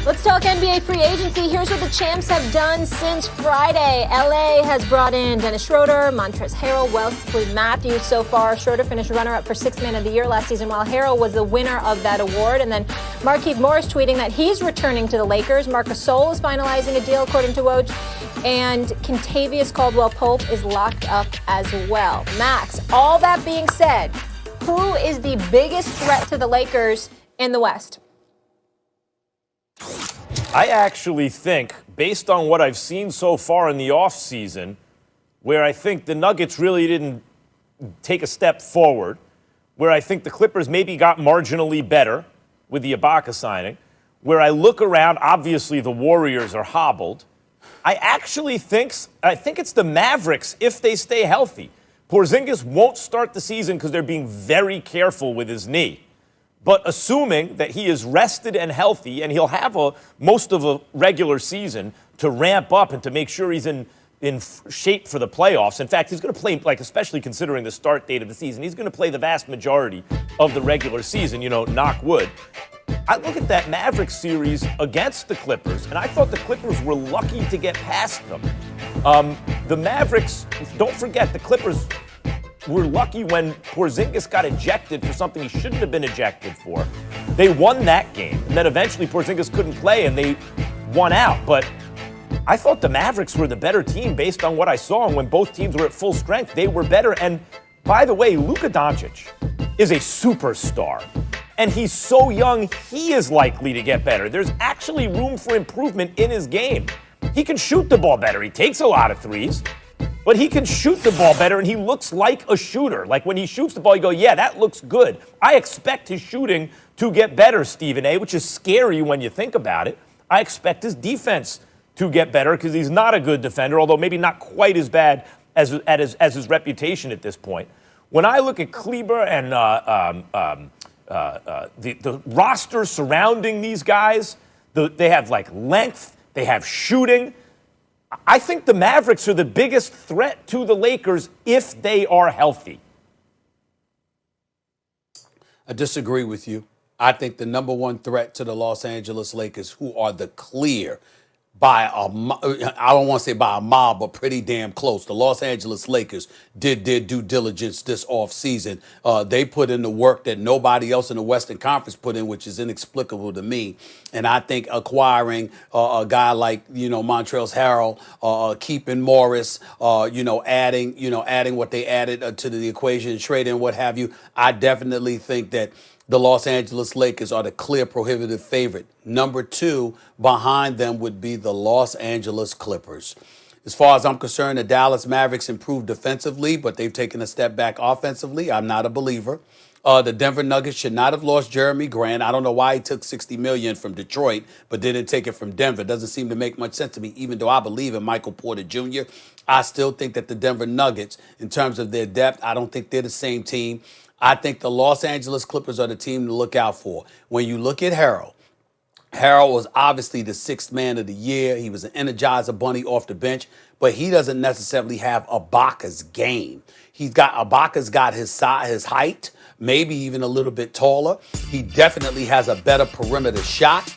Let's talk NBA free agency. Here's what the champs have done since Friday. LA has brought in Dennis Schroeder, Montrezl Harrell, Wesley Matthews. So far, Schroeder finished runner-up for Sixth Man of the Year last season, while Harrell was the winner of that award. And then Markieff Morris tweeting that he's returning to the Lakers. Marc Gasol is finalizing a deal, according to Woj. And Kentavious Caldwell-Pope is locked up as well. Max, all that being said, who is the biggest threat to the Lakers in the West? I actually think, based on what I've seen so far in the offseason, where I think the Nuggets really didn't take a step forward, where I think the Clippers maybe got marginally better with the Ibaka signing, where I look around, obviously the Warriors are hobbled. I think it's the Mavericks if they stay healthy. Porzingis won't start the season because they're being very careful with his knee. But assuming that he is rested and healthy, and he'll have most of a regular season to ramp up and to make sure he's in shape for the playoffs. In fact, he's going to play, especially considering the start date of the season, he's going to play the vast majority of the regular season, knock wood. I look at that Mavericks series against the Clippers, and I thought the Clippers were lucky to get past them. The Mavericks, don't forget, the Clippers were lucky when Porzingis got ejected for something he shouldn't have been ejected for. They won that game, and then eventually Porzingis couldn't play, and they won out. But I thought the Mavericks were the better team based on what I saw, and when both teams were at full strength, they were better. And by the way, Luka Doncic is a superstar, and he's so young, he is likely to get better. There's actually room for improvement in his game. He can shoot the ball better. He takes a lot of threes. But he can shoot the ball better, and he looks like a shooter. Like when he shoots the ball, you go, yeah, that looks good. I expect his shooting to get better, Stephen A., which is scary when you think about it. I expect his defense to get better because he's not a good defender, although maybe not quite as bad as his reputation at this point. When I look at Kleber and the roster surrounding these guys, they have length, they have shooting. I think the Mavericks are the biggest threat to the Lakers if they are healthy. I disagree with you. I think the number one threat to the Los Angeles Lakers, who are the clear I don't want to say by a mile, but pretty damn close. The Los Angeles Lakers did their due diligence this offseason. They put in the work that nobody else in the Western Conference put in, which is inexplicable to me. And I think acquiring a guy like, Montrezl Harrell, keeping Morris, adding what they added to the equation, trade and what have you, I definitely think that the Los Angeles Lakers are the clear prohibitive favorite. Number two behind them would be the Los Angeles Clippers. As far as I'm concerned, the Dallas Mavericks improved defensively, but they've taken a step back offensively. I'm not a believer. The Denver Nuggets should not have lost Jeremy Grant. I don't know why he took $60 million from Detroit, but didn't take it from Denver. It doesn't seem to make much sense to me, even though I believe in Michael Porter Jr. I still think that the Denver Nuggets, in terms of their depth, I don't think they're the same team. I think the Los Angeles Clippers are the team to look out for. When you look at Harrell was obviously the Sixth Man of the Year. He was an Energizer bunny off the bench, but he doesn't necessarily have Ibaka's game. Ibaka's got his size, his height, maybe even a little bit taller. He definitely has a better perimeter shot.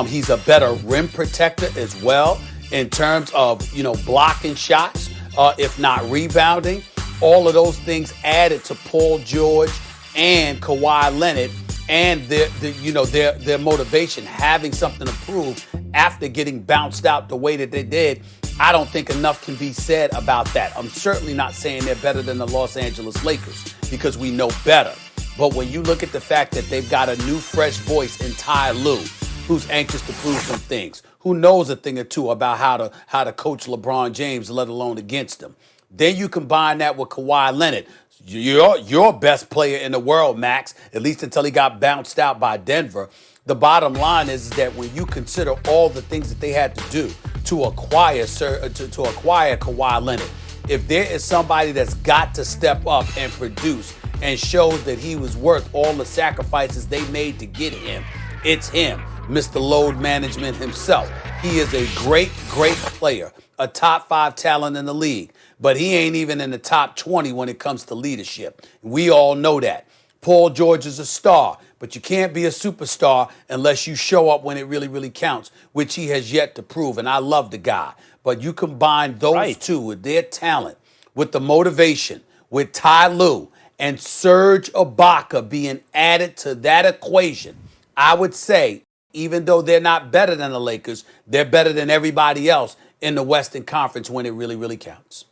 He's a better rim protector as well in terms of, blocking shots, if not rebounding. All of those things added to Paul George and Kawhi Leonard and their motivation, having something to prove after getting bounced out the way that they did. I don't think enough can be said about that. I'm certainly not saying they're better than the Los Angeles Lakers because we know better. But when you look at the fact that they've got a new fresh voice in Ty Lue, who's anxious to prove some things, who knows a thing or two about how to coach LeBron James, let alone against him. Then you combine that with Kawhi Leonard, your best player in the world, Max, at least until he got bounced out by Denver. The bottom line is that when you consider all the things that they had to do to acquire Kawhi Leonard, if there is somebody that's got to step up and produce and shows that he was worth all the sacrifices they made to get him, it's him, Mr. Load Management himself. He is a great, great player, a top 5 talent in the league. But he ain't even in the top 20 when it comes to leadership. We all know that. Paul George is a star, but you can't be a superstar unless you show up when it really, really counts, which he has yet to prove. And I love the guy. But you combine those two with their talent, with the motivation, with Ty Lue and Serge Ibaka being added to that equation, I would say, even though they're not better than the Lakers, they're better than everybody else in the Western Conference when it really, really counts.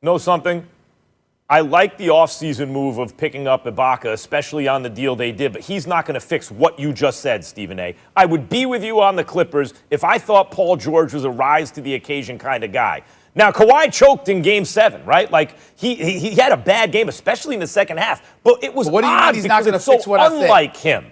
Know something? I like the offseason move of picking up Ibaka, especially on the deal they did, but he's not going to fix what you just said, Stephen A. I would be with you on the Clippers if I thought Paul George was a rise to the occasion kind of guy. Now, Kawhi choked in Game 7, right? Like, he had a bad game, especially in the second half, but it was what do you odd mean he's not because gonna it's fix what I said? unlike him.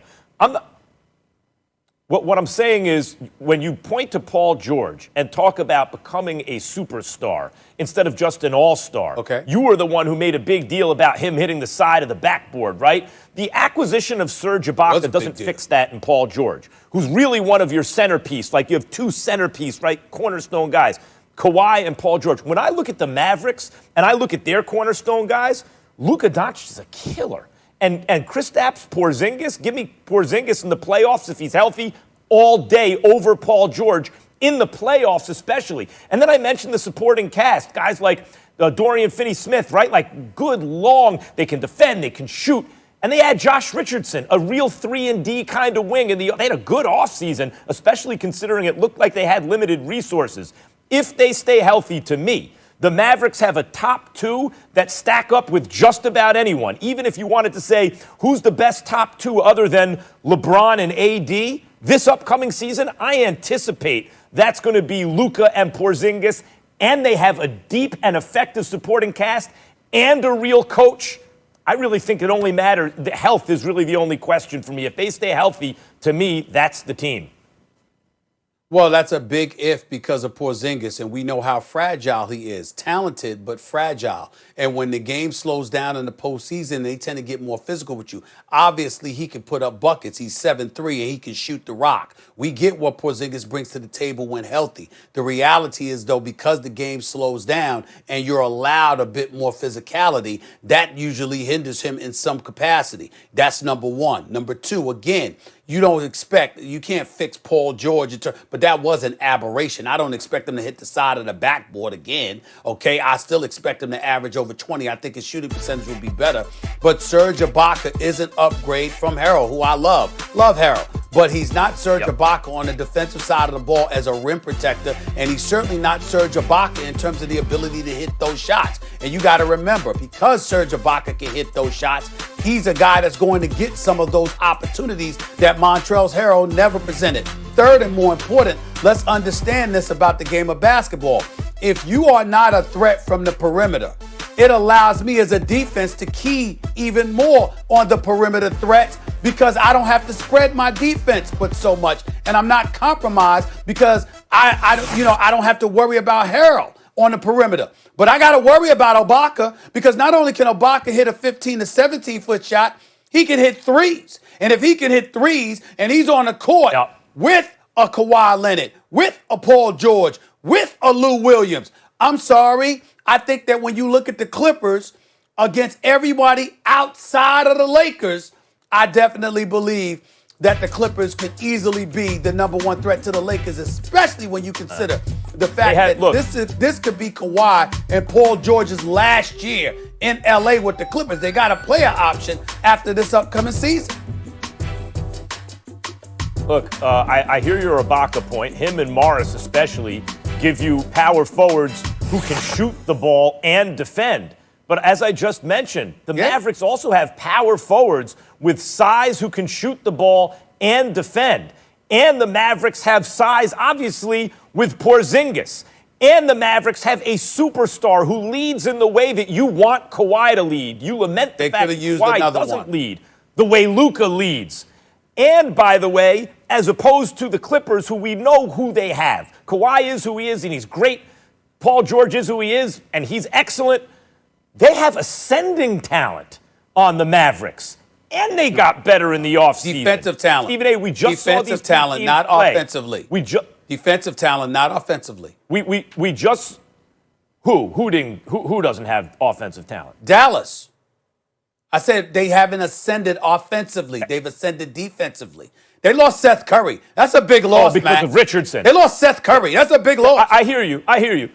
What I'm saying is, when you point to Paul George and talk about becoming a superstar instead of just an all-star, you were the one who made a big deal about him hitting the side of the backboard, right? The acquisition of Serge Ibaka doesn't fix that in Paul George, who's really one of your centerpiece. Like, you have two centerpiece, right, cornerstone guys, Kawhi and Paul George. When I look at the Mavericks and I look at their cornerstone guys, Luka Doncic is a killer. And Kristaps Porzingis, give me Porzingis in the playoffs if he's healthy all day over Paul George, in the playoffs especially. And then I mentioned the supporting cast, guys like Dorian Finney-Smith, right? Like, good, long, they can defend, they can shoot. And they had Josh Richardson, a real 3-and-D kind of wing. And they had a good offseason, especially considering it looked like they had limited resources. If they stay healthy, to me, the Mavericks have a top two that stack up with just about anyone. Even if you wanted to say who's the best top two other than LeBron and AD, this upcoming season, I anticipate that's going to be Luka and Porzingis, and they have a deep and effective supporting cast and a real coach. I really think it only matters. The health is really the only question for me. If they stay healthy, to me, that's the team. Well, that's a big if because of Porzingis, and we know how fragile he is. Talented, but fragile. And when the game slows down in the postseason, they tend to get more physical with you. Obviously, he can put up buckets. He's 7'3", and he can shoot the rock. We get what Porzingis brings to the table when healthy. The reality is, though, because the game slows down and you're allowed a bit more physicality, that usually hinders him in some capacity. That's number one. Number two, again, you can't fix Paul George, but that was an aberration. I don't expect him to hit the side of the backboard again, okay? I still expect him to average over 20. I think his shooting percentage will be better. But Serge Ibaka is an upgrade from Harrell, who I love. Love Harrell. But he's not Serge Ibaka on the defensive side of the ball as a rim protector, and he's certainly not Serge Ibaka in terms of the ability to hit those shots. And you got to remember, because Serge Ibaka can hit those shots, he's a guy that's going to get some of those opportunities that Montrezl Harrell never presented. Third, and more important, let's understand this about the game of basketball. If you are not a threat from the perimeter, it allows me as a defense to key even more on the perimeter threats because I don't have to spread my defense but so much, and I'm not compromised because I don't have to worry about Harrell on the perimeter. But I got to worry about Ibaka because not only can Ibaka hit a 15 to 17-foot shot, he can hit threes. And if he can hit threes and he's on the court with a Kawhi Leonard, with a Paul George, with a Lou Williams, I'm sorry, I think that when you look at the Clippers against everybody outside of the Lakers, I definitely believe that the Clippers could easily be the number one threat to the Lakers, especially when you consider the fact that this could be Kawhi and Paul George's last year in LA with the Clippers. They got a player option after this upcoming season. Look, I hear your Ibaka point. Him and Morris especially give you power forwards who can shoot the ball and defend. But as I just mentioned, the Mavericks also have power forwards with size who can shoot the ball and defend. And the Mavericks have size, obviously, with Porzingis. And the Mavericks have a superstar who leads in the way that you want Kawhi to lead. You lament the fact that Kawhi doesn't lead the way Luka leads. And, by the way, as opposed to the Clippers, who we know who they have. Kawhi is who he is, and he's great. Paul George is who he is, and he's excellent. They have ascending talent on the Mavericks. And they got better in the offseason. Defensive talent. Stephen A., we just saw these defensive talent, not play. Offensively. Defensive talent, not offensively. We just who doesn't have offensive talent? Dallas. I said they haven't ascended offensively. They've ascended defensively. They lost Seth Curry. That's a big loss, because Matt. of Richardson. They lost Seth Curry. That's a big loss. I hear you. I hear you.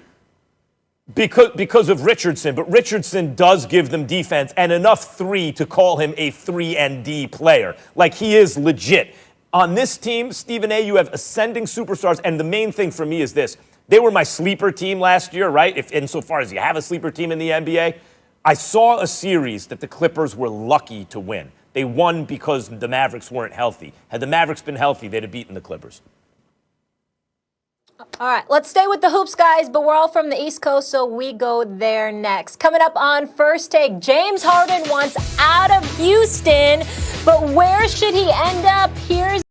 Because of Richardson, but Richardson does give them defense and enough three to call him a 3-and-D player. Like, he is legit. On this team, Stephen A., you have ascending superstars, and the main thing for me is this. They were my sleeper team last year, right? If insofar as you have a sleeper team in the NBA. I saw a series that the Clippers were lucky to win. They won because the Mavericks weren't healthy. Had the Mavericks been healthy, they'd have beaten the Clippers. All right, let's stay with the hoops, guys, but we're all from the East Coast, so we go there next. Coming up on First Take, James Harden wants out of Houston, but where should he end up? Here's